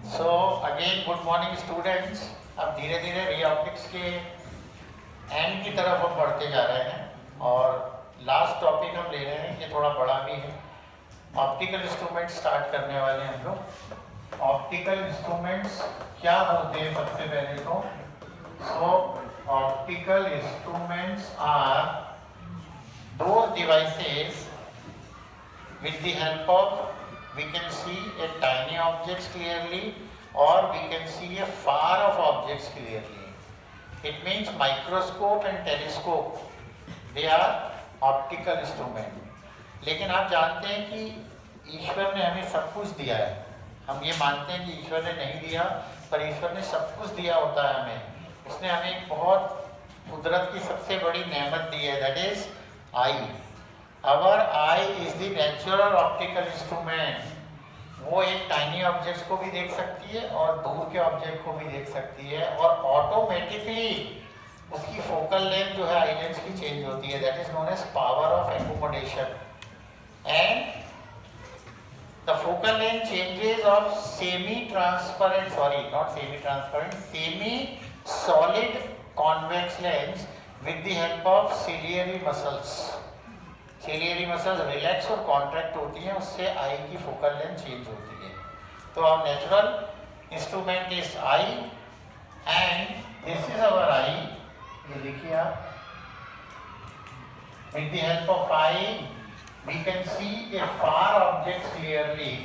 So again good morning students. अब धीरे धीरे री ऑप्टिक्स के एंड की तरफ हम बढ़ते जा रहे हैं और लास्ट टॉपिक हम ले रहे हैं, ये थोड़ा बड़ा भी है। ऑप्टिकल इंस्ट्रूमेंट स्टार्ट करने वाले हैं हम लोग। ऑप्टिकल इंस्ट्रूमेंट्स क्या होते हैं सबसे पहले तो। So optical instruments are those devices with the help of we can see a tiny objects clearly or we can see a far off objects clearly. It means microscope and telescope, they are optical instrument. लेकिन आप जानते हैं कि ईश्वर ने हमें सब कुछ दिया है। हम ये मानते हैं कि ईश्वर ने नहीं दिया, पर ईश्वर ने सब कुछ दिया होता है हमें। उसने हमें एक बहुत कुदरत की सबसे बड़ी नेमत दी है, that is eye. Our eye is the natural optical instrument. वो एक टाइनी ऑब्जेक्ट्स को भी देख सकती है और दूर के ऑब्जेक्ट को भी देख सकती है, और ऑटोमेटिकली उसकी फोकल लेंथ जो है आई लेंस की चेंज होती है, that is known as power of accommodation. And the focal length changes of semi transparent, sorry not semi transparent, semi solid convex lens with the help of ciliary muscles. Ciliary muscles relax और contract होती हैं, उससे आई की focal length change होती है। तो our natural instrument is eye and this is our eye। ये देखिए आप, with the help of eye we can see a far objects clearly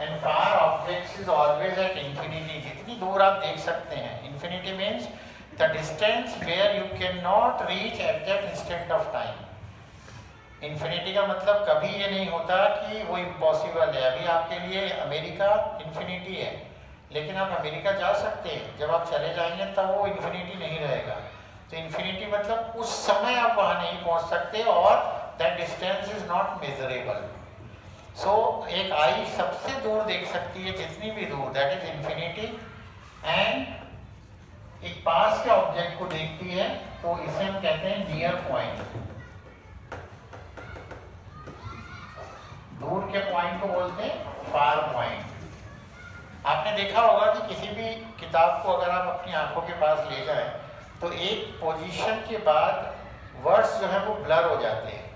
and far objects is always at infinity। जितनी दूर आप देख सकते हैं, infinity means the distance where you cannot reach at that instant of time। infinity का मतलब कभी ये नहीं होता कि वो इम्पॉसिबल है। अभी आपके लिए अमेरिका infinity है, लेकिन आप अमेरिका जा सकते हैं, जब आप चले जाएंगे तब वो infinity नहीं रहेगा। तो infinity मतलब उस समय आप वहाँ नहीं पहुँच सकते, और that distance is not measurable। so एक आई सबसे दूर देख सकती है, जितनी भी दूर, that is infinity। and एक पास के ऑब्जेक्ट को देखती है, तो इसे हम कहते हैं नियर पॉइंट। दूर के पॉइंट को बोलते हैं फार पॉइंट। आपने देखा होगा कि किसी भी किताब को अगर आप अपनी आंखों के पास ले जाएं, तो एक पोजीशन के बाद वर्ड्स जो है वो ब्लर हो जाते हैं।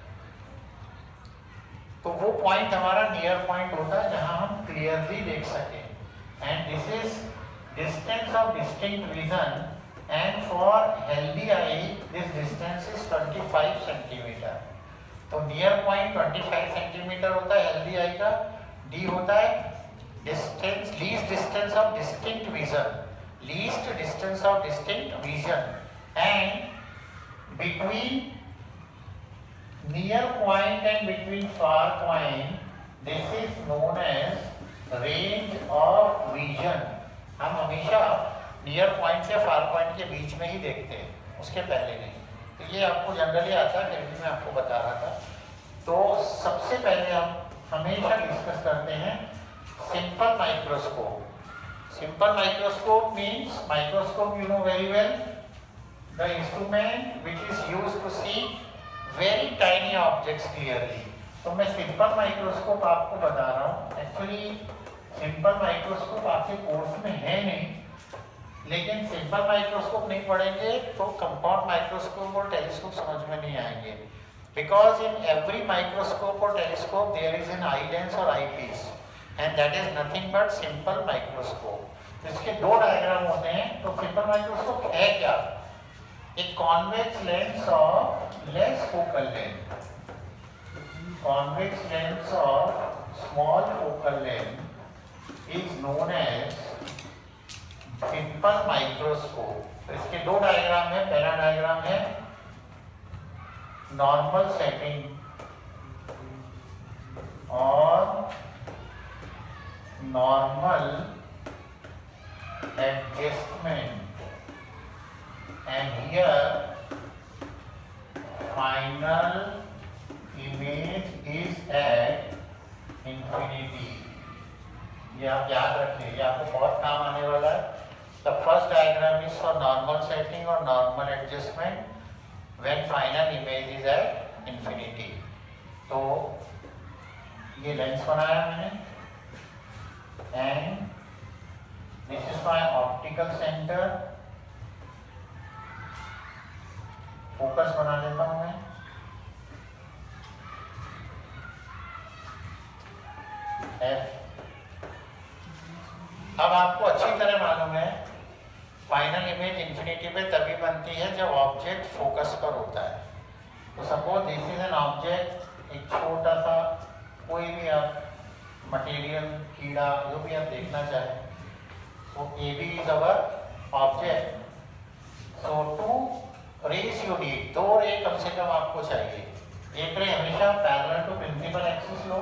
तो वो पॉइंट हमारा नियर पॉइंट होता है, जहां हम क्लियरली देख सकें। And this is distance of distinct vision, and for healthy eye this distance is 25 centimeter। तो near point 25 centimeter होता है healthy eye का। D होता है distance, least distance of distinct vision, least distance of distinct vision। and between near point and between far point this is known as range of vision। हम हमेशा near point से far point के बीच में ही देखते हैं, उसके पहले नहीं। तो ये आपको जनरली आता है, फिर भी मैं आपको बता रहा था। तो सबसे पहले हम हमेशा डिस्कस करते हैं simple microscope. Simple microscope means, microscope you know very well, the instrument which is used to see very tiny objects clearly. तो मैं सिंपल माइक्रोस्कोप आपको बता रहा हूँ। एक्चुअली सिंपल माइक्रोस्कोप आपके कोर्स में है नहीं, लेकिन सिंपल माइक्रोस्कोप नहीं पढ़ेंगे तो कंपाउंड माइक्रोस्कोप और टेलीस्कोप समझ में नहीं आएंगे। बिकॉज इन एवरी माइक्रोस्कोप और telescope there is an eye lens और eyepiece, and that is nothing but simple microscope. इसके दो डायग्राम होते हैं। तो सिंपल माइक्रोस्कोप है क्या? एक convex lens of less focal length, convex lens of small focal length is known as simple microscope। तो इसके दो डायग्राम है। पहला डायग्राम है नॉर्मल सेटिंग और normal adjustment, and here final image is at infinity. ये आप याद रखिए, ये आपको बहुत काम आने वाला है। The first diagram is for normal setting और normal adjustment when final image is at infinity. तो ये लेंस बनाया मैंने, and this is my optical centre, focus बना लेता हूं मैं। F। अब आपको अच्छी तरह मालूम है फाइनल इमेज इंफिनिटी पे तभी बनती है जब ऑब्जेक्ट फोकस पर होता है। तो suppose this is an object, एक छोटा सा कोई भी आप मटेरियल, कीड़ा, जो भी आप देखना चाहें, तो A B is our object. So two rays you need, 2 ray कम से कम आपको चाहिए। एक रे हमेशा पैरेलल टू प्रिंसिपल एक्सिस लो,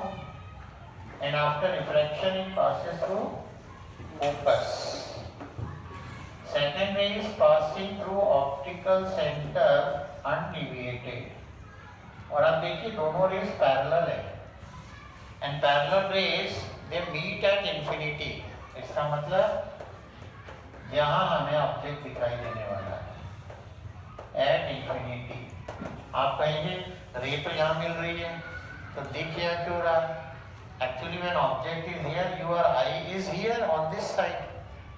and after refraction it passes through focus. Second ray is passing through optical center undeviated. और अब देखिए दोनों रेस पैरेलल है, and parallel rays they meet at infinity. इसका मतलब यहाँ हमें ऑब्जेक्ट दिखाई देने वाला है at infinity. आप कहेंगे रे तो यहाँ मिल रही है तो दिख यहाँ क्यों रहा है? Actually when object is here, your eye is here on this side.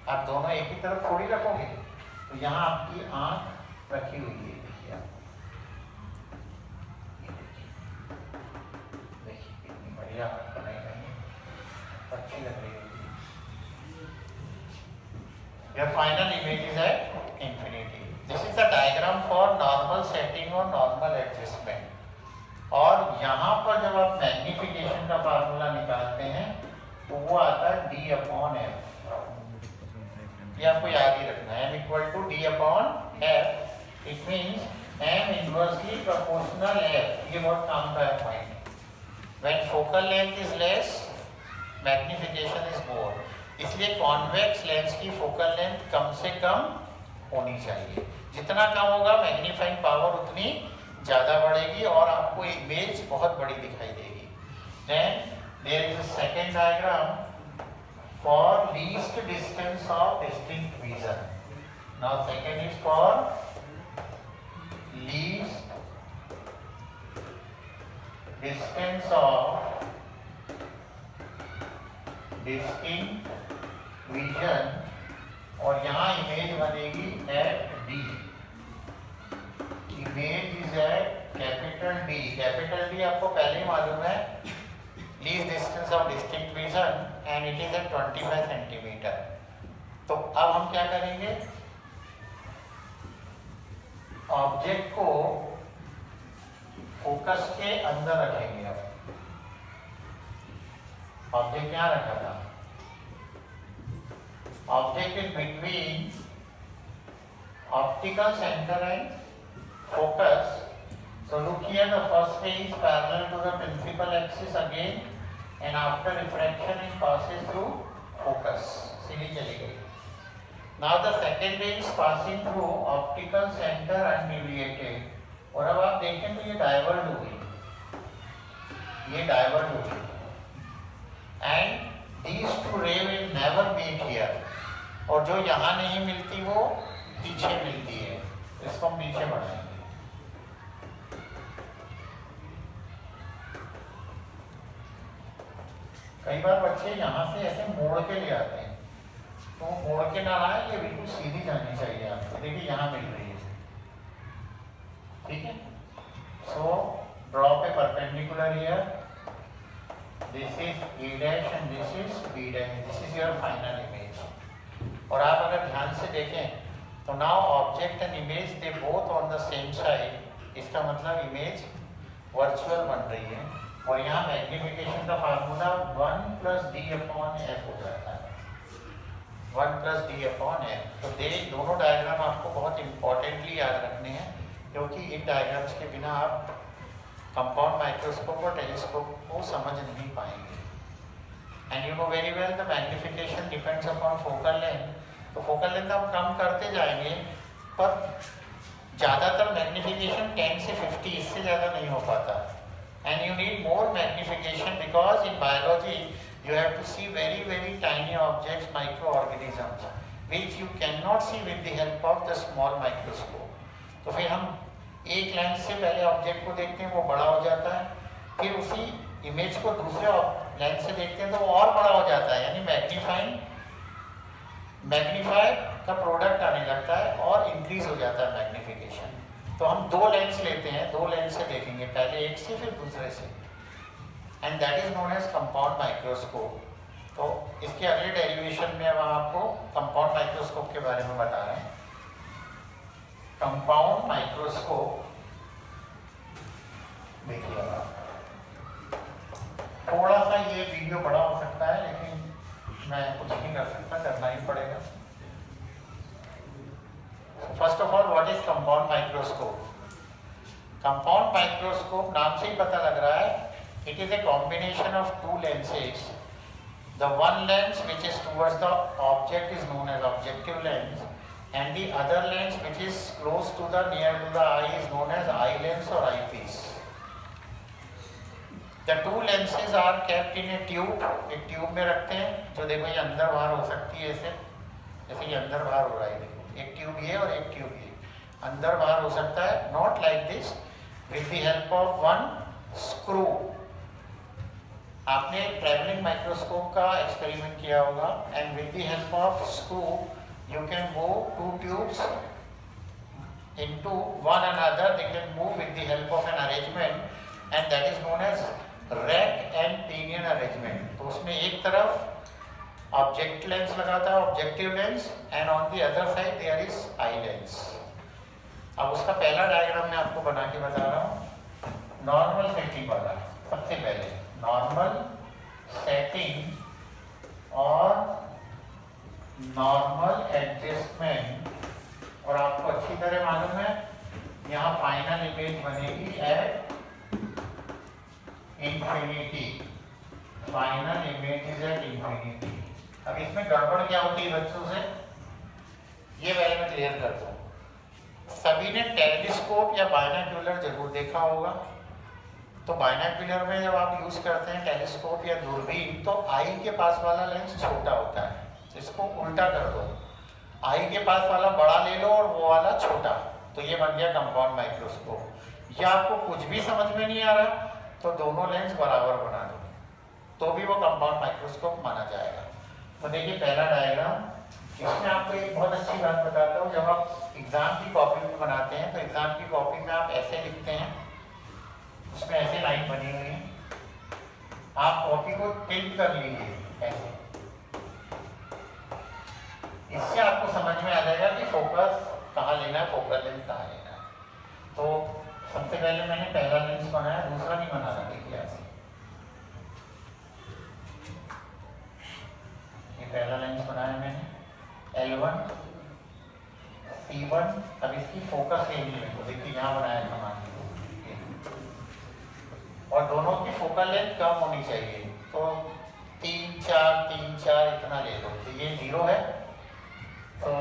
आप दोनों एक ही तरफ थोड़ी रखोगे, तो यहाँ आपकी आंख रखी हुई है। देखिए आप, देखिए कितनी बढ़िया आंख बनाई गई है, अच्छी लग रही है। Your final image is at infinity. This is the diagram for normal setting or normal adjustment. और यहाँ पर जब आप मैग्निफिकेशन का फार्मूला निकालते हैं तो वो आता है D/F। ये आपको याद ही रखना है, M = D/F। It means M inversely proportional F। ये बहुत काम का है point. When focal length is less, magnification is more. इसलिए कॉन्वेक्स लेंस की फोकल लेंथ कम से कम होनी चाहिए। जितना कम होगा मैग्नीफाइंग पावर उतनी ज़्यादा बढ़ेगी और आपको इमेज बहुत बड़ी दिखाई देगी। Then there is a second diagram for least distance of distinct vision. Now second is for least distance of distinct vision, और यहाँ इमेज बनेगी at D। Image is at capital D। Capital D आपको पहले ही मालूम है, least distance of distinct vision, and it is at 25 centimetre. तो अब हम क्या करेंगे, ऑब्जेक्ट को फोकस के अंदर रखेंगे। अब ऑब्जेक्ट क्या रखा था, object is between optical centre and focus. So look here, the first ray is parallel to the principal axis again, and after refraction it passes through focus. सीधी चली गई। Now the second ray is passing through optical center undeviated. और अब आप देखें तो ये divert हो गई, ये डाइवर्ट हो गई, and these two rays will never meet here. और जो यहाँ नहीं मिलती वो पीछे मिलती है, इसको हम पीछे बढ़ाएंगे। कई बार बच्चे यहाँ से ऐसे मोड़ के ले आते हैं, तो मोड़ के ना आए, ये बिल्कुल सीधी जानी चाहिए आपको। देखिए यहाँ मिल रही है, ठीक है। So drop A perpendicular here, this is A' and this is B', this is your final image. और आप अगर ध्यान से देखें तो now object and image they both on the same side. इसका मतलब इमेज वर्चुअल बन रही है, और यहाँ मैग्निफिकेशन का फार्मूला 1 + D/F हो जाता है, 1 + D/F। तो दोनों डायग्राम आपको बहुत इंपॉर्टेंटली याद रखने हैं, क्योंकि इन डायग्राम्स के बिना आप कंपाउंड माइक्रोस्कोप और टेलीस्कोप को समझ नहीं पाएंगे। And you know very well the magnification depends upon focal length. तो फोकल लेंथ हम कम करते जाएंगे, पर ज़्यादातर मैग्निफिकेशन 10 से 50, इससे ज़्यादा नहीं हो पाता। And you need more magnification because in biology you have to see very very tiny objects, microorganisms, which you cannot see with the help of the small microscope. तो फिर हम एक लेंस से पहले ऑब्जेक्ट को देखते हैं, वो बड़ा हो जाता है, फिर उसी इमेज को दूसरे लेंस से देखते हैं तो वो और बड़ा हो जाता है। यानी मैग्नीफाइंग मैग्नीफायर का प्रोडक्ट आने लगता है और इंक्रीज हो जाता है मैग्नीफिकेशन। तो हम दो लेंस लेते हैं, दो लेंस से देखेंगे, पहले एक से फिर दूसरे से, and that is known as compound microscope. तो इसके अगले डेरिवेशन में अब आपको कंपाउंड माइक्रोस्कोप के बारे में बता रहे हैं। कंपाउंड माइक्रोस्कोप देखिए, थोड़ा सा ये वीडियो बड़ा हो सकता है लेकिन मैं कुछ नहीं कर सकता, करना ही पड़ेगा। First of all, what is compound microscope? Compound microscope नाम से ही पता लग रहा है, it is a combination of to lenses. The one lens which is towards the object is known as objective lens, and the other lens which is close to the near to the eye is known as eye lens or eyepiece. The two lenses are kept in a tube. एक tube में रखते हैं, जो देखो ये अंदर बाहर हो सकती है, ऐसे जैसे ये अंदर बाहर हो रहा है, देखो एक ट्यूब ये और एक ट्यूब ये अंदर बाहर हो सकता है, not like this, with the help of one screw. आपने ट्रैवलिंग माइक्रोस्कोप का एक्सपेरिमेंट किया होगा, and with the help of screw you can move two tubes into one another, they can move with the help of an arrangement, and that is known as rack and pinion arrangement. तो उसमें एक तरफ object lens लगाता है, objective lens, and on the other side there is eye lens. अब उसका पहला diagram मैं आपको बना के बता रहा हूँ। नॉर्मल सेटिंग वाला, सबसे पहले नॉर्मल सेटिंग और नॉर्मल एडजस्टमेंट, और आपको अच्छी तरह मालूम है यहाँ फाइनल इमेज बनेगी at infinity. Final image is at infinity. अब इसमें गड़बड़ क्या होती है बच्चों से, ये पहले मैं क्लियर करता हूँ। सभी ने टेलीस्कोप या बायनोक्यूलर जरूर देखा होगा। तो बायनोक्यूलर में जब आप यूज करते हैं टेलीस्कोप या दूरबीन, तो आई के पास वाला लेंस छोटा होता है। इसको उल्टा कर दो, आई के पास वाला बड़ा ले लो और वो वाला छोटा, तो ये बन गया कंपाउंड माइक्रोस्कोप। या आपको कुछ भी समझ में नहीं आ रहा तो दोनों लेंस बराबर बना दो, तो भी वो कंपाउंड माइक्रोस्कोप माना जाएगा। तो देखिए पहला डायग्राम, इसमें आपको एक बहुत अच्छी बात बताता हूँ। जब आप एग्जाम की कॉपी में बनाते हैं तो एग्जाम की कॉपी में आप ऐसे लिखते हैं, उसमें ऐसे लाइन बनी हुई है, आप कॉपी को टिल्ट कर लीजिए ऐसे, इससे आपको समझ में आ जाएगा कि फोकस कहाँ लेना है, फोकल लेंस कहाँ लेना है। तो सबसे पहले मैंने पहला लेंस बनाया, दूसरा नहीं बना रहा, देखिए ऐसे, ये पहला लेंस बनाया मैंने L1 C1। अब इसकी फोकस लेनी है, तो देखिए यहाँ बनाया हमारे, और दोनों की फोकल लेंथ कम होनी चाहिए, तो 3 4 इतना ले लो। तो ये 0 है, तो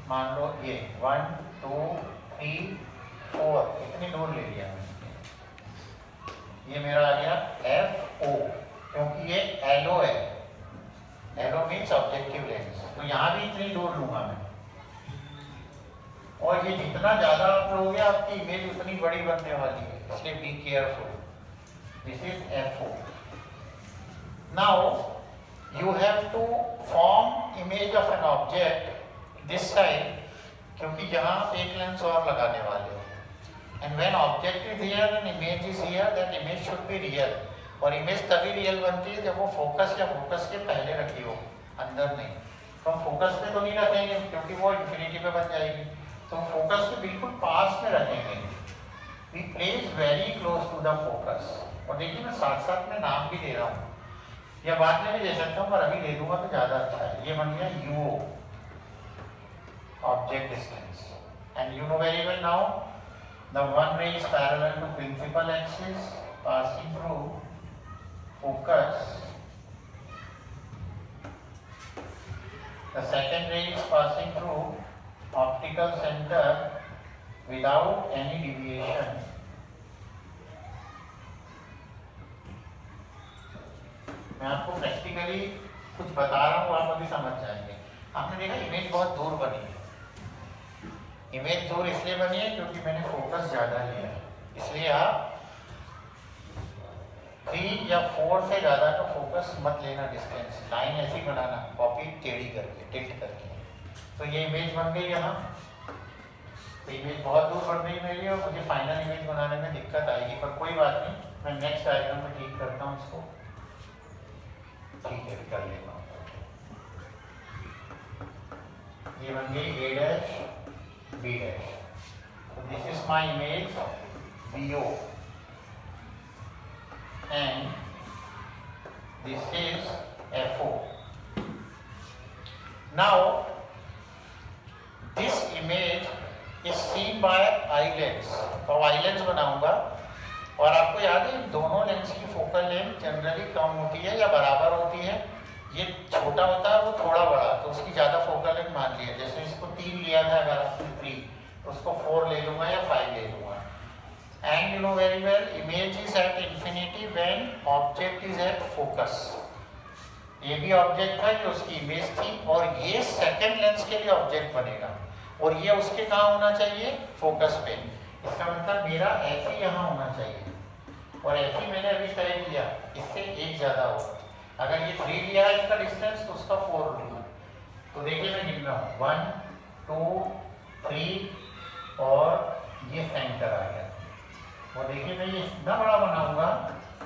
मान लो ये 1 2 3 4 इतनी दूर ले लिया मैंने। ये मेरा आ गया FO, क्योंकि ये LO है, LO मीन्स ऑब्जेक्टिव लेंस, तो यहाँ भी इतनी दूर लूंगा मैं। और ये जितना ज्यादा आप लोगे आपकी इमेज उतनी बड़ी बनने वाली है, इसलिए be careful. This is FO। Now you have to form image of an object this side, क्योंकि यहाँ एक लेंस और लगाने वाले हो, and when object is here and image is here, that image should be real. और image तभी real बनती है जब वो फोकस या फोकस के पहले रखी हो, अंदर नहीं। तो हम फोकस पे तो नहीं रखेंगे क्योंकि वो इंफिनिटी पे बन जाएगी, तो फोकस के बिल्कुल पास में रखेंगे। We place very close to the focus. और देखिए मैं साथ साथ में नाम भी दे रहा हूँ, या बाद में भी दे सकता हूँ, पर अभी दे दूंगा तो ज़्यादा अच्छा है। ये बन गया UO, object distance, and you know very well now the one ray is parallel to principal axis passing through focus. The second ray is passing through optical center without any deviation. मैं आपको practically कुछ बता रहा हूँ, आप अभी समझ जाएंगे। आपने देखा इमेज बहुत दूर बनी है। इमेज दूर इसलिए बनी है क्योंकि मैंने फोकस ज्यादा लिया है, इसलिए आप 3 या 4 से ज्यादा का फोकस फोकस मत लेना डिस्टेंस, लाइन ऐसी बनाना कॉपी टेढ़ी करके टिल्ट करके। तो ये इमेज बन गई यहाँ, तो इमेज बहुत दूर बढ़ गई मेरी और मुझे फाइनल इमेज बनाने में दिक्कत आएगी, पर कोई बात नहीं, मैं नेक्स्ट डायग्राम में ठीक करता हूँ इसको। ठीक है, कर लेता हूँ। ये बन गई A dash B dash. So this is my image BO and this is FO. Now this image is seen by eye lens। तो आई लेंस बनाऊंगा और आपको याद है दोनों लेंस की फोकल लेंथ जनरली कम होती है या बराबर होती है। ये छोटा होता है वो थोड़ा बड़ा, तो उसकी ज़्यादा फोकल लेंथ मान लिया। जैसे इसको 3 लिया था, अगर आपने 3 तो उसको 4 ले लूँगा या 5 ले लूँगा। And you know very well image is at infinity when object is at focus. ये भी ऑब्जेक्ट था, ये उसकी इमेज थी और ये सेकेंड लेंस के लिए ऑब्जेक्ट बनेगा और ये उसके कहाँ होना चाहिए, फोकस पे। इसका मतलब मेरा F यहाँ होना चाहिए और F मैंने अभी तय किया, इससे एक ज़्यादा होगा। अगर ये 3 लिया है इसका डिस्टेंस तो उसका 4 लूँगा। तो देखिए मैं गिन रहा हूँ 1 2 3 और ये सेंटर आ गया। और देखिए मैं ये इतना बड़ा बनाऊंगा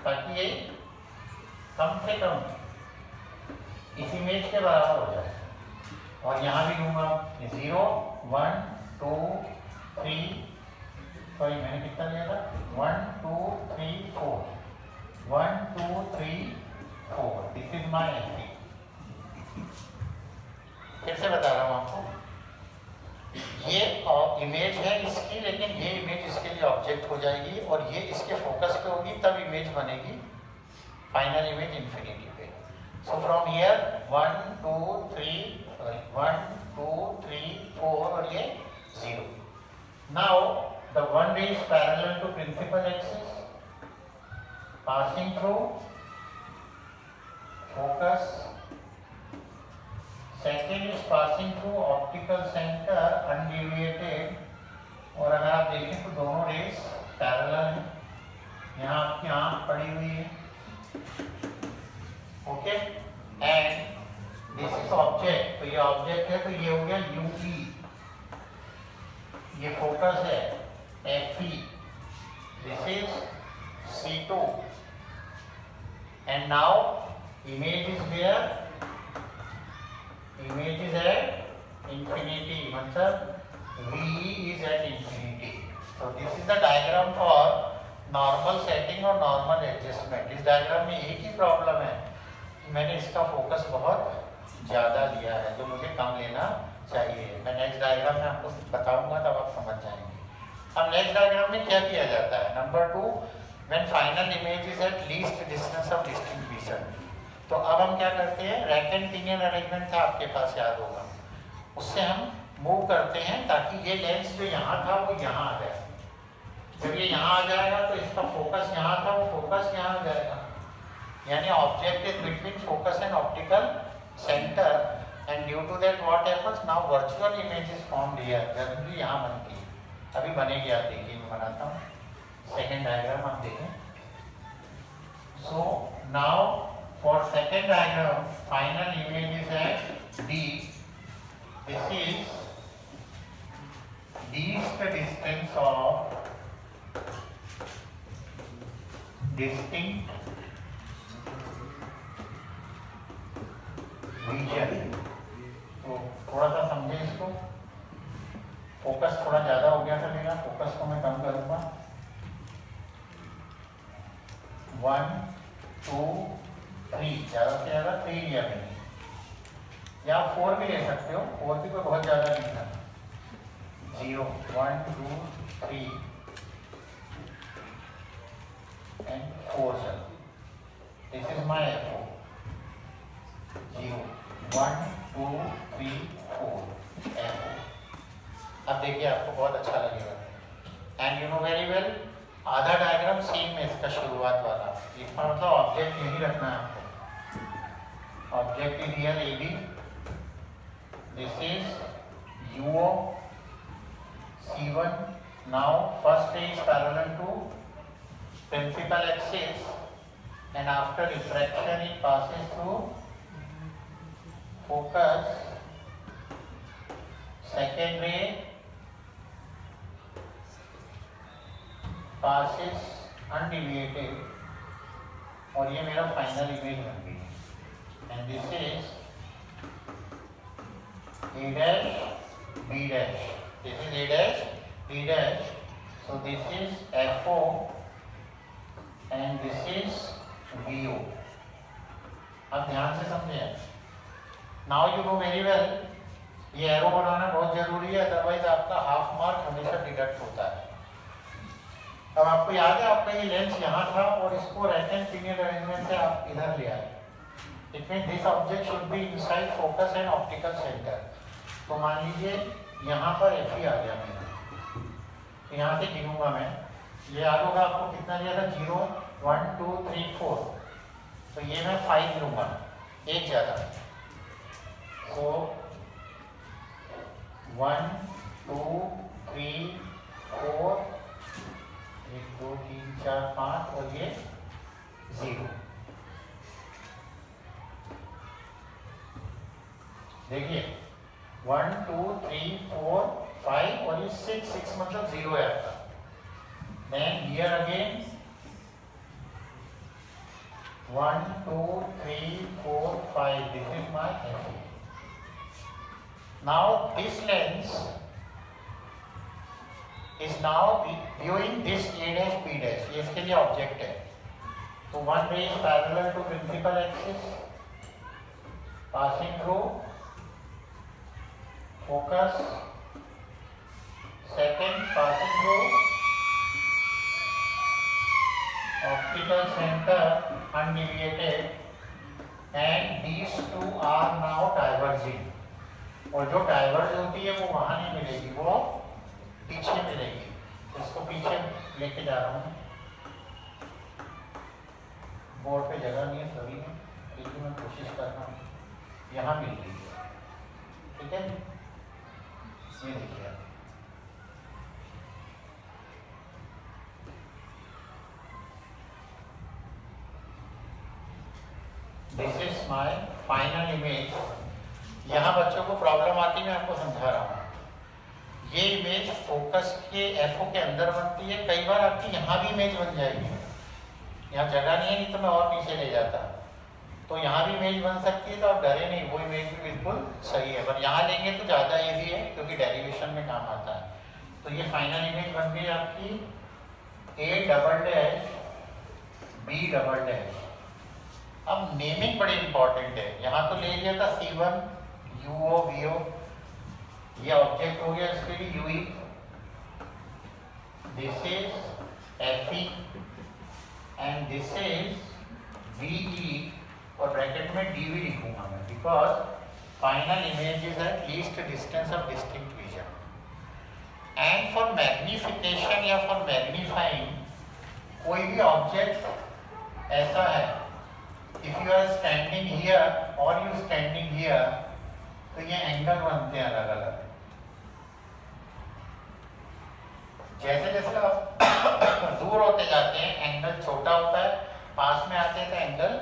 ताकि ये कम से कम इस इमेज के बराबर हो जाए। और यहाँ भी लूँगा 0 1 2 3, सॉरी मैंने कितना लिया था 1 2 3 4, 1 2 3 4। This is my FP। फिर से बता रहा हूँ आपको, ये इमेज है इसकी, लेकिन ये इमेज इसके लिए ऑब्जेक्ट हो जाएगी और ये इसके फोकस पे होगी, तब इमेज बनेगी फाइनल इमेज इंफिनिटी पे। सो फ्रॉम हियर 1 2 3 1 2 3 4 और ये 0। Now the one ray is parallel to principal axis passing through focus, second is passing through optical center undeviated। और अगर आप देखें तो दोनों रेस पैरेलल हैं, यहाँ आपकी आँख पड़ी हुई है, okay. And this is object, तो ये ऑब्जेक्ट है, तो ये हो गया UE, ये फोकस है FE, this is C2 and now image is where, image is at infinity, मतलब VE is at infinity। so this is the diagram for normal setting और normal adjustment। इस डायग्राम में एक ही प्रॉब्लम है कि मैंने इसका फोकस बहुत ज़्यादा लिया है जो मुझे कम लेना चाहिए। मैं नेक्स्ट डायग्राम में आपको बताऊंगा तब आप समझ जाएंगे। अब नेक्स्ट डायग्राम में क्या किया जाता है, number 2 when final image is at least distance of distinct vision। तो अब हम क्या करते हैं, रेक्टेंगुलर अरेंजमेंट था आपके पास याद होगा, उससे हम मूव करते हैं ताकि ये लेंस जो यहाँ था वो यहाँ आ जाए। जब ये यहाँ आ जाएगा तो इसका फोकस यहाँ था, वो फोकस यहाँ आ जाएगा, यानी object is between focus and optical centre and due to that what happens, now virtual image is formed here. Generally यहाँ बनती है, अभी बनेगी, आप देखिए मैं बनाता हूँ सेकेंड डायग्राम, आप देखें। So now for second diagram final image is at D। this is D is the distance of distinct vision। तो थोड़ा सा समझे इसको, फोकस थोड़ा ज्यादा हो गया था मेरा, फोकस को मैं कम करूंगा। 1 2 3, ज़्यादा से ज़्यादा 3 लिया मैंने, या 4 भी ले सकते हो, 4 भी कोई बहुत ज़्यादा नहीं था। 0 1 2 3 एंड 4 चलो, this is my FO। 0 1 2 3 4 FO। अब देखिए आपको बहुत अच्छा लगेगा। And you know very well आधा डायग्राम सेम है इसका शुरुआत वाला, इसका मतलब ऑब्जेक्ट यही रखना है आपको। Object is here AB, this is UO C1। now first ray is parallel to principal axis and after refraction it passes through focus, second ray passes undeviated, और ये मेरा फाइनल इमेज बन गई and this is A dash B dash, this is A dash B dash, so this is FO and this is VO. अब ध्यान से समझे, now you know very well ये एरो बनाना बहुत जरूरी है, अदरवाइज आपका हाफ मार्क हमेशा डिडक्ट होता है। अब आपको याद है आपका ये लेंस यहाँ था और इसको राइट हैंड पीनियन अरेंजमेंट से आप इधर ले आए, it mean this object should be inside focus and optical centre. तो मान लीजिए यहाँ पर एफ ही आ गया मेरा, तो यहाँ से गिनूंगा मैं, ये याद होगा आपको कितना दिया था, 0 1 2 3 4, तो ये मैं 5 लूँगा, एक ज़्यादा, तो 1 2 3 4 1 2 3 4 5 और ये 0। देखिए 1 2 3 4 5 और ये 6 मतलब 0 है आपका। Then here again 1 2 3 4 5, this is my FE। Now this lens is now viewing this A dash B dash, ये इसके लिए ऑब्जेक्ट है। तो one ray is parallel to principal axis passing through focus, second passing through optical center undeviated, and these two are now diverging, और जो diverge होती है वो वहां नहीं मिलेगी, वो पीछे मिलेगी। इसको पीछे लेके जा रहा हूँ, बोर्ड पे जगह नहीं है सभी में, लेकिन मैं कोशिश कर रहा हूँ, यहाँ मिल रही है, ठीक है। ये देखिए this is my final image. यहाँ बच्चों को प्रॉब्लम आती, मैं आपको समझा रहा हूँ। ये इमेज फोकस के एफओ के अंदर बनती है, कई बार आपकी यहाँ भी इमेज बन जाएगी, यहाँ जगह नहीं है, नहीं तो मैं और नीचे ले जाता, तो यहाँ भी इमेज बन सकती है, तो आप डरे नहीं, वो इमेज भी बिल्कुल सही है, पर यहाँ लेंगे तो ज़्यादा इजी है क्योंकि डेरिवेशन में काम आता है। तो ये फाइनल इमेज बन गई आपकी A double dash B double dash. अब नेमिंग बड़ी इंपॉर्टेंट है, यहाँ तो ले लिया था C1 UO VO, ये ऑब्जेक्ट हो गया इसके लिए UE, this is FE and this is VE, और ब्रैकेट में DV लिखूंगा मैं, because final image is at least distance of distinct vision. And for magnification या फॉर मैग्नीफाइंग कोई भी ऑब्जेक्ट ऐसा है, if you are standing here और यू स्टैंडिंग हियर, तो ये एंगल बनते हैं अलग अलग। जैसे जैसे आप दूर होते जाते हैं एंगल छोटा होता है, पास में आते हैं तो एंगल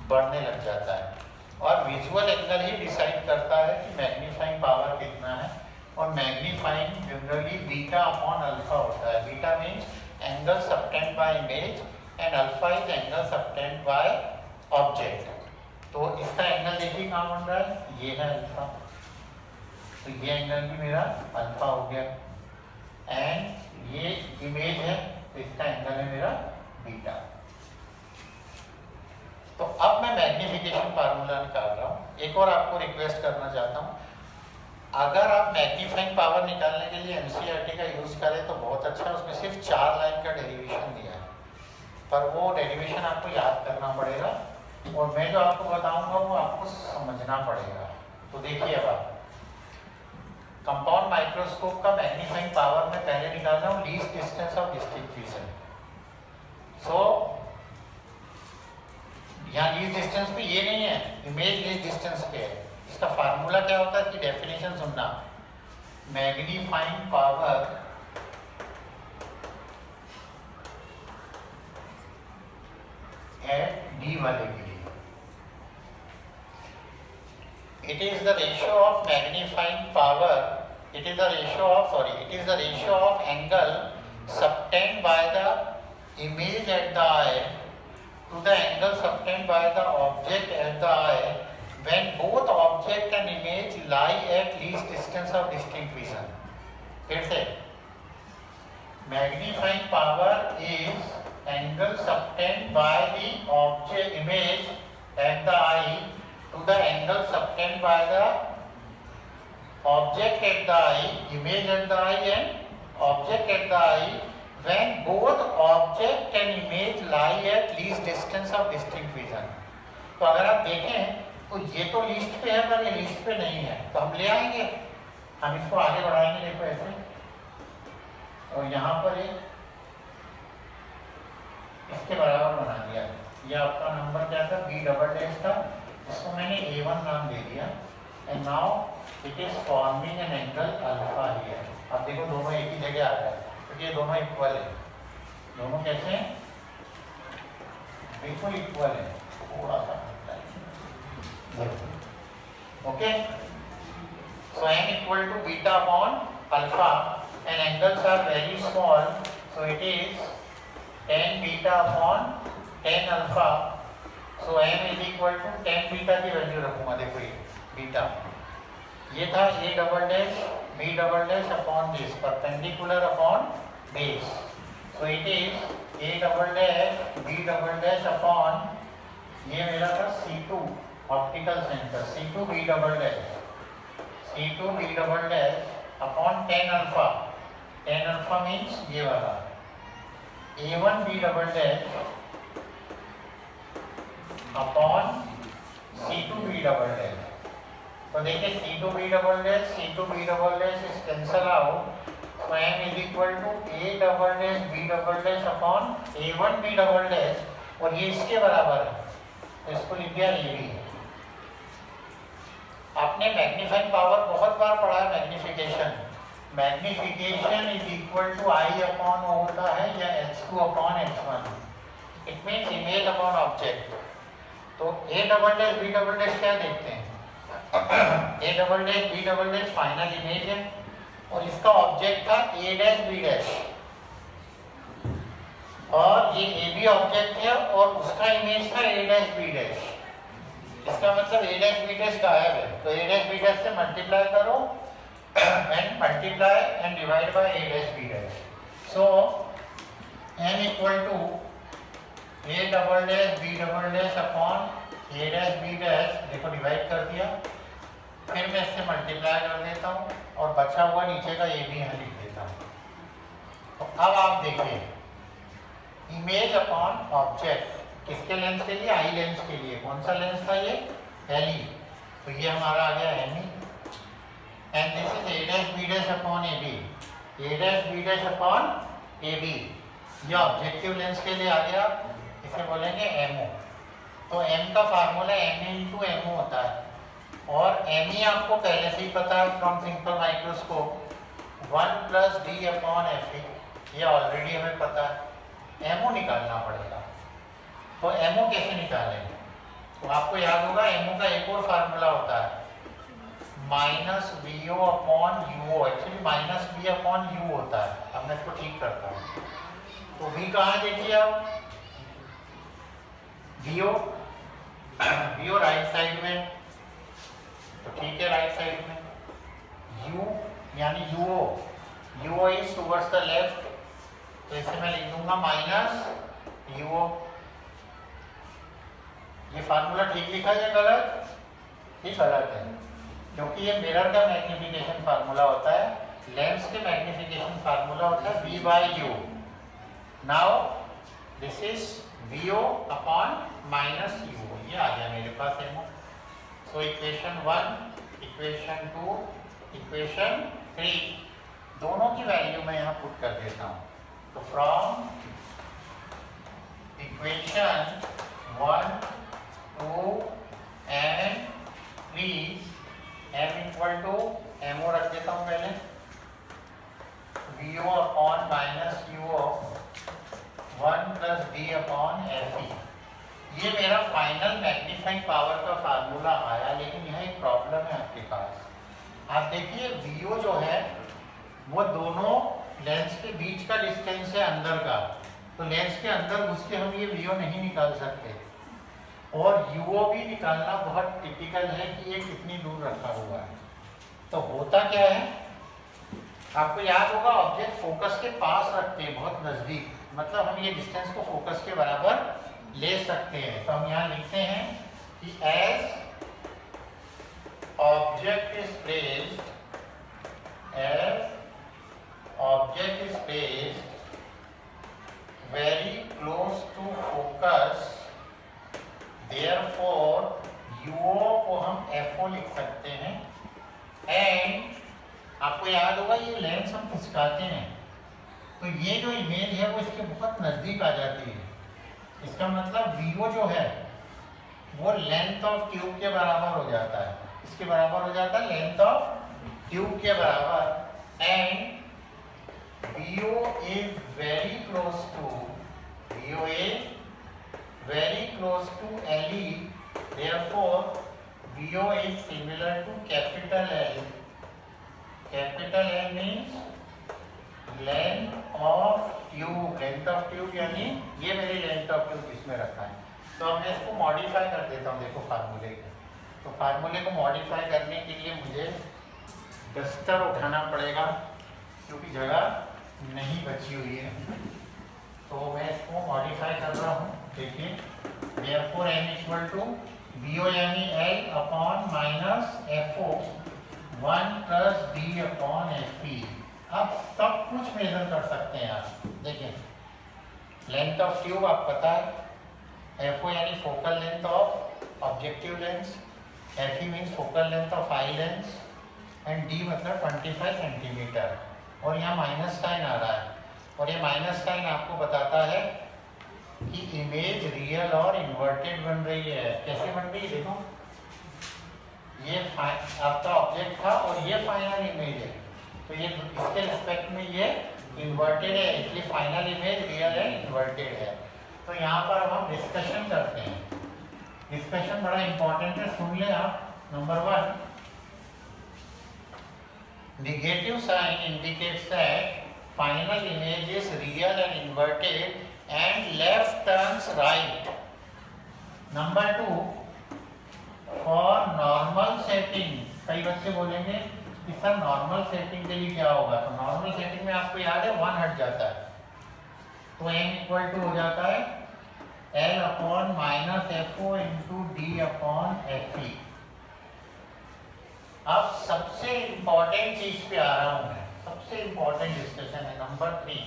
बढ़ने लग जाता है, और विजुअल एंगल ही डिसाइड करता है कि मैग्नीफाइंग पावर कितना है। और magnifying generally beta upon alpha होता है। Beta means angle subtended by image and alpha is angle subtended by object. तो इसका एंगल देखिए कहाँ बन रहा है, ये है अल्फा, तो ये एंगल भी मेरा अल्फा हो गया, एंड ये इमेज है तो इसका एंगल है मेरा बीटा। तो अब मैं मैग्निफिकेशन फार्मूला निकाल रहा हूँ। एक और आपको रिक्वेस्ट करना चाहता हूँ, अगर आप मैग्नीफाइंग पावर निकालने के लिए एनसीईआरटी का यूज करें तो बहुत अच्छा है, उसमें सिर्फ 4 लाइन का डेरिवेशन दिया है, पर वो डेरिवेशन आपको याद करना पड़ेगा, और मैं जो आपको बताऊंगा वो आपको समझना पड़ेगा। तो देखिए अब आप कंपाउंड माइक्रोस्कोप का मैग्नीफाइंग पावर में पहले निकाल रहा हूँ least distance of distinct vision. So यहाँ लीस्ट डिस्टेंस पे ये नहीं है, इमेज लीस्ट डिस्टेंस पे है। इसका फार्मूला क्या होता है कि डेफिनेशन सुनना, मैग्नीफाइंग पावर एट बी वाले के लिए। It is the ratio of magnifying power. It is the ratio of angle subtended by the image at the eye to the angle subtended by the object at the eye when both object and image lie at least distance of distinct vision. फिर से, magnifying power is angle subtended by the object image at the eye to the angle subtended by the object at the eye, image at the eye and object at the eye when both object and image lie at least distance of distinct vision. तो अगर आप देखें तो ये तो list पे है पर ये लिस्ट पे नहीं है, तो हम ले आएंगे, हम इसको आगे बढ़ाएंगे। देखो ऐसे, और यहाँ पर एक इसके बराबर बना दिया। ये आपका नंबर क्या था, बी डबल डैश था, इसको मैंने A1 नाम दे दिया। And now it is forming an angle alpha here. अब देखो दोनों एक ही जगह आ रहा है क्योंकि ये दोनों इक्वल है। दोनों कैसे हैं, बिल्कुल इक्वल है, थोड़ा सा okay. So n equal to beta upon alpha and angles are very small, so it is tan beta upon tan alpha. So m is equal to tan beta की वैल्यू रखूंगा। देखो ये बीटा, ये था a double dash b double dash upon this perpendicular upon base. So it is a double dash b double dash upon, ये मेरा था C2 optical centre, C2 b double dash, C2 b double dash upon tan alpha. tan alpha means ये वाला A1 b double dash upon C2 b double dash. तो देखिए C2 b double dash, C2 b double dash is cancel out, तो m is equal to a double dash b double dash upon A1 b double dash, और ये इसके बराबर है, तो इसको लिख दिया ये भी। आपने मैग्नीफाइंग पावर बहुत बार पढ़ा है, magnification. Magnification is equal to I upon O होता है या H2 upon H1। It means image upon object. तो A double dash B double dash क्या देखते हैं, A double dash B double dash final image है, और इसका ऑब्जेक्ट था A डैश B डैश, और ये AB ऑब्जेक्ट है और उसका इमेज था A डैश B डैश। इसका मतलब A डैश B डैश गायब है, तो A डैश B डैश से मल्टीप्लाई करो and multiply and divide by A dash B dash. So n equal to A double dash B double dash upon A dash B dash, देखो divide कर दिया, फिर मैं इससे मल्टीप्लाई कर देता हूँ और बचा हुआ नीचे का A भी यहाँ लिख देता हूँ। तो अब आप देखिए इमेज अपॉन ऑब्जेक्ट किसके लेंस के लिए, आई लेंस के लिए। कौन सा लेंस था ये, LE, तो ये हमारा आ गया ME, and this is A dash B dash upon AB, A dash B dash upon AB। ये ऑब्जेक्टिव लेंस के लिए आ गया, इसे बोलेंगे MO। तो M का फार्मूला M इंटू MO होता है, और ME आपको पहले से ही पता है from simple microscope, 1 plus D upon FE, ये ऑलरेडी हमें पता है। MO निकालना पड़ेगा, तो MO कैसे निकालेंगे, तो आपको याद होगा MO का एक और फार्मूला होता है minus VO upon UO। Actually minus V upon U होता है, अब मैं इसको ठीक करता हूँ। तो V कहाँ देखिए आप, VO राइट साइड में, तो ठीक है राइट साइड में। U यानी UO is towards the left, तो इसे मैं लिख दूंगा माइनस UO। ये फार्मूला ठीक लिखा है या गलत, ये गलत है, क्योंकि ये मिरर का मैग्निफिकेशन फार्मूला होता है, लेंस के मैग्निफिकेशन फार्मूला होता है V by U। Now this is VO upon minus UO, ये आ गया मेरे पास MO। So equation 1, equation 2, equation 3, दोनों की वैल्यू मैं यहाँ पुट कर देता हूँ। तो from equation 1, 2 and 3, M equal to MO रख देता हूँ पहले, VO upon minus UO 1 plus D upon FE। ये मेरा फाइनल मैग्नीफाइंग पावर का फार्मूला आया, लेकिन यहाँ एक प्रॉब्लम है आपके पास। आप देखिए वीओ जो है वो दोनों लेंस के बीच का डिस्टेंस है अंदर का, तो लेंस के अंदर घुस के हम ये वीओ नहीं निकाल सकते, और यूओ भी निकालना बहुत टिपिकल है कि ये कितनी दूर रखा हुआ है। तो होता क्या है, आपको याद होगा ऑब्जेक्ट फोकस के पास रखते हैं, बहुत नज़दीक, मतलब हम ये डिस्टेंस को फोकस के बराबर ले सकते हैं। तो हम यहाँ लिखते हैं कि as object is placed, as object is placed very close to focus, therefore UO को हम FO लिख सकते हैं। एंड आपको याद होगा ये लेंस हम खिसकाते हैं तो ये जो इमेज है वो इसके बहुत नज़दीक आ जाती है। इसका मतलब VO जो है वो लेंथ ऑफ ट्यूब के बराबर हो जाता है, इसके बराबर हो जाता है, लेंथ ऑफ ट्यूब के बराबर। And VO is very close to, VO is very close to LE, therefore VO is similar to capital L. Capital L means length of tube, length of tube यानी ये मेरी length of tube इसमें रखा है। तो अब मैं इसको मॉडिफाई कर देता हूँ, देखो फार्मूले को। तो फार्मूले को मॉडिफाई करने के लिए मुझे डस्टर उठाना पड़ेगा क्योंकि जगह नहीं बची हुई है, तो मैं इसको मॉडिफाई कर रहा हूँ। देखिए therefore n equal to VO यानी L upon minus FO 1 plus D upon FE। अब सब कुछ मेजर कर सकते हैं आप। देखिए लेंथ ऑफ ट्यूब आप पता है, FO यानी focal length of objective lens, FE means focal length of eye lens, and D मतलब 25 सेंटीमीटर, और यहाँ माइनस साइन आ रहा है, और ये माइनस साइन आपको बताता है कि इमेज रियल और इन्वर्टेड बन रही है। कैसे बन रही है देखो, ये आपका ऑब्जेक्ट था और ये फाइनल इमेज है, तो ये इसके रिस्पेक्ट में ये इन्वर्टेड है, इसलिए फाइनल इमेज रियल है, इन्वर्टेड है। तो यहाँ पर अब हम डिस्कशन करते हैं। डिस्कशन बड़ा इंपॉर्टेंट है, सुन ले आप। Number 1, negative sign indicates that final image is real and inverted and left turns right. Number 2, for normal setting, कई बच्चे बोलेंगे कि सर नॉर्मल सेटिंग के लिए क्या होगा, तो नॉर्मल सेटिंग में आपको याद है 1 हट जाता है, तो n इक्वल टू हो जाता है L upon minus FO into D upon FE। अब सबसे इंपॉर्टेंट चीज पे आ रहा हूं मैं, सबसे इंपॉर्टेंट डिस्कशन है number 3,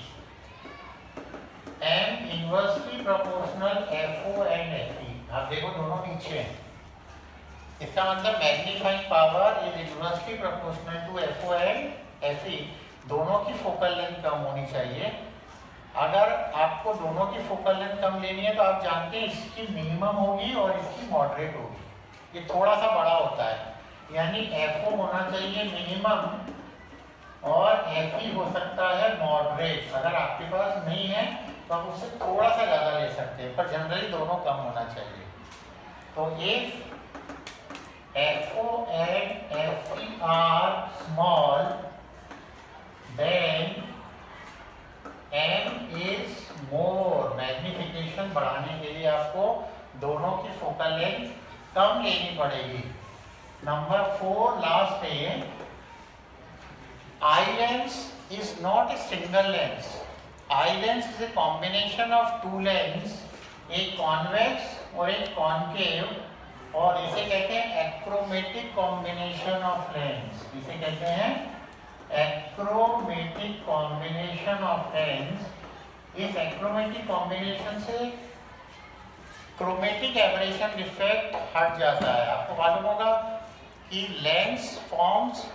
M inversely proportional FO and FE। आप देखो दोनों नीचे हैं, इसका मतलब magnifying power is inversely proportional to FO and FE। दोनों की फोकल लेंथ कम होनी चाहिए। अगर आपको दोनों की फोकल लेंथ कम लेनी है तो आप जानते हैं इसकी मिनिमम होगी और इसकी मॉडरेट होगी। ये थोड़ा सा बड़ा होता है, यानी FO होना चाहिए मिनिमम और FE हो सकता है मॉडरेट। अगर आपके पास नहीं है तो आप उससे थोड़ा सा ज़्यादा ले सकते हैं, पर जनरली दोनों कम होना चाहिए। तो if FO and FE are small, then M is more। Magnification बढ़ाने के लिए आपको दोनों की फोकल लेंथ कम लेनी पड़ेगी। नंबर 4 लास्ट है, eye lens is not a single lens. Eye lens is a combination of two lens, एक convex और एक concave, और इसे कहते हैं acromatic combination of lens। इसे कहते हैं acromatic combination of lens। इस acromatic combination से chromatic aberration defect हट जाता है। आपको मालूम होगा कि lens forms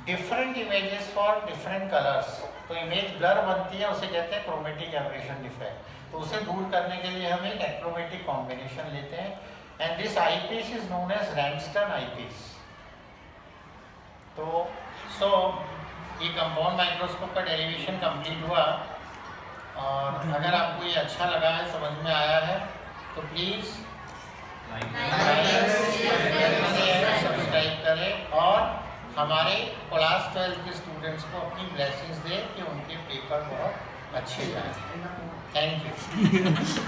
different images for different colours, तो इमेज ब्लर बनती है, उसे कहते हैं क्रोमेटिक एब्रेशन डिफेक्ट। तो उसे दूर करने के लिए हम एक एक्रोमेटिक कॉम्बिनेशन लेते हैं, and this eyepiece is known as Ramsden eyepiece. तो ये कंपाउंड माइक्रोस्कोप का डेरिवेशन कंप्लीट हुआ, और अगर आपको ये अच्छा लगा है, समझ में आया है, तो प्लीज़ सब्सक्राइब करें और हमारे क्लास 12 के स्टूडेंट्स को अपनी ब्लेसिंग्स दें कि उनके पेपर बहुत अच्छे जाएं। Thank you.